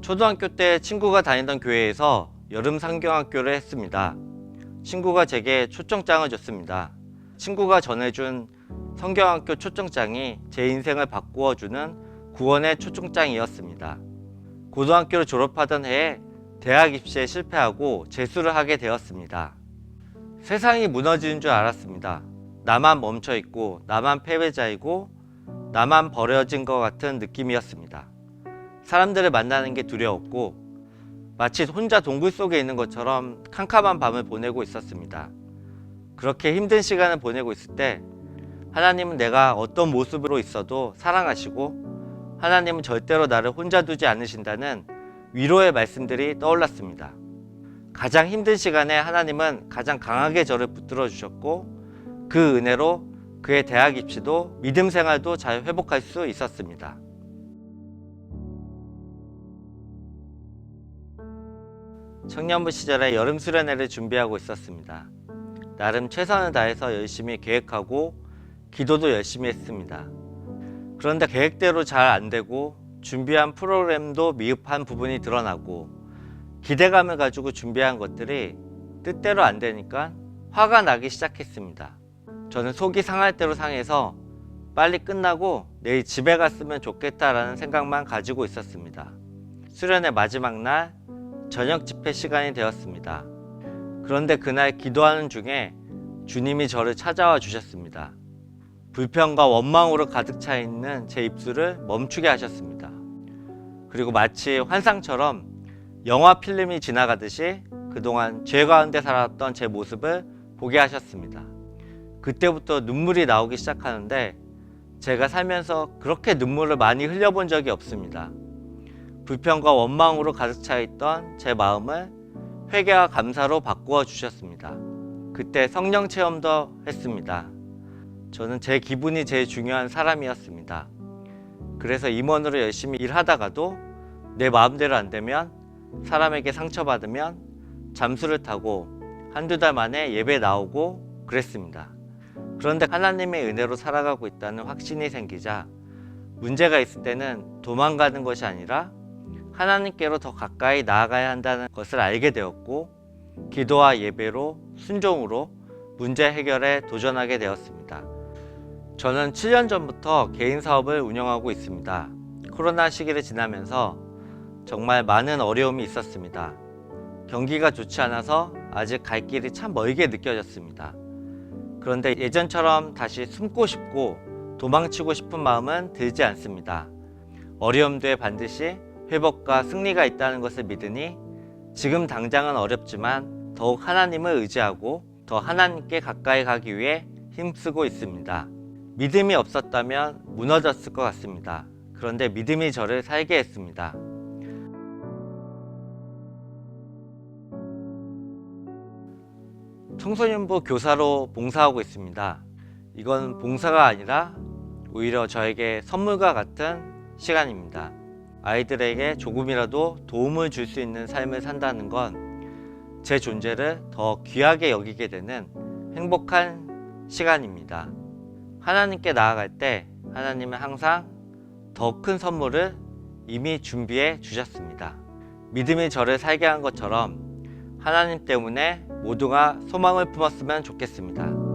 초등학교 때 친구가 다니던 교회에서 여름 상경학교를 했습니다. 친구가 제게 초청장을 줬습니다. 친구가 전해준 성경학교 초청장이 제 인생을 바꾸어주는 구원의 초청장이었습니다. 고등학교를 졸업하던 해에 대학 입시에 실패하고 재수를 하게 되었습니다. 세상이 무너지는 줄 알았습니다. 나만 멈춰있고 나만 패배자이고 나만 버려진 것 같은 느낌이었습니다. 사람들을 만나는 게 두려웠고 마치 혼자 동굴 속에 있는 것처럼 캄캄한 밤을 보내고 있었습니다. 그렇게 힘든 시간을 보내고 있을 때 하나님은 내가 어떤 모습으로 있어도 사랑하시고 하나님은 절대로 나를 혼자 두지 않으신다는 위로의 말씀들이 떠올랐습니다. 가장 힘든 시간에 하나님은 가장 강하게 저를 붙들어 주셨고 그 은혜로 그의 대학 입시도 믿음 생활도 잘 회복할 수 있었습니다. 청년부 시절에 여름 수련회를 준비하고 있었습니다. 나름 최선을 다해서 열심히 계획하고 기도도 열심히 했습니다. 그런데 계획대로 잘 안되고 준비한 프로그램도 미흡한 부분이 드러나고 기대감을 가지고 준비한 것들이 뜻대로 안되니까 화가 나기 시작했습니다. 저는 속이 상할 대로 상해서 빨리 끝나고 내일 집에 갔으면 좋겠다라는 생각만 가지고 있었습니다. 수련회 마지막 날 저녁 집회 시간이 되었습니다. 그런데 그날 기도하는 중에 주님이 저를 찾아와 주셨습니다. 불평과 원망으로 가득 차 있는 제 입술을 멈추게 하셨습니다. 그리고 마치 환상처럼 영화 필름이 지나가듯이 그동안 죄 가운데 살았던 제 모습을 보게 하셨습니다. 그때부터 눈물이 나오기 시작하는데 제가 살면서 그렇게 눈물을 많이 흘려본 적이 없습니다. 불평과 원망으로 가득 차 있던 제 마음을 회개와 감사로 바꾸어 주셨습니다. 그때 성령 체험도 했습니다. 저는 제 기분이 제일 중요한 사람이었습니다. 그래서 임원으로 열심히 일하다가도 내 마음대로 안 되면 사람에게 상처받으면 잠수를 타고 한두 달 만에 예배 나오고 그랬습니다. 그런데 하나님의 은혜로 살아가고 있다는 확신이 생기자 문제가 있을 때는 도망가는 것이 아니라 하나님께로 더 가까이 나아가야 한다는 것을 알게 되었고 기도와 예배로 순종으로 문제 해결에 도전하게 되었습니다. 저는 7년 전부터 개인 사업을 운영하고 있습니다. 코로나 시기를 지나면서 정말 많은 어려움이 있었습니다. 경기가 좋지 않아서 아직 갈 길이 참 멀게 느껴졌습니다. 그런데 예전처럼 다시 숨고 싶고 도망치고 싶은 마음은 들지 않습니다. 어려움 뒤에 반드시 회복과 승리가 있다는 것을 믿으니 지금 당장은 어렵지만 더욱 하나님을 의지하고 더 하나님께 가까이 가기 위해 힘쓰고 있습니다. 믿음이 없었다면 무너졌을 것 같습니다. 그런데 믿음이 저를 살게 했습니다. 청소년부 교사로 봉사하고 있습니다. 이건 봉사가 아니라 오히려 저에게 선물과 같은 시간입니다. 아이들에게 조금이라도 도움을 줄 수 있는 삶을 산다는 건 제 존재를 더 귀하게 여기게 되는 행복한 시간입니다. 하나님께 나아갈 때 하나님은 항상 더 큰 선물을 이미 준비해 주셨습니다. 믿음이 저를 살게 한 것처럼 하나님 때문에 모두가 소망을 품었으면 좋겠습니다.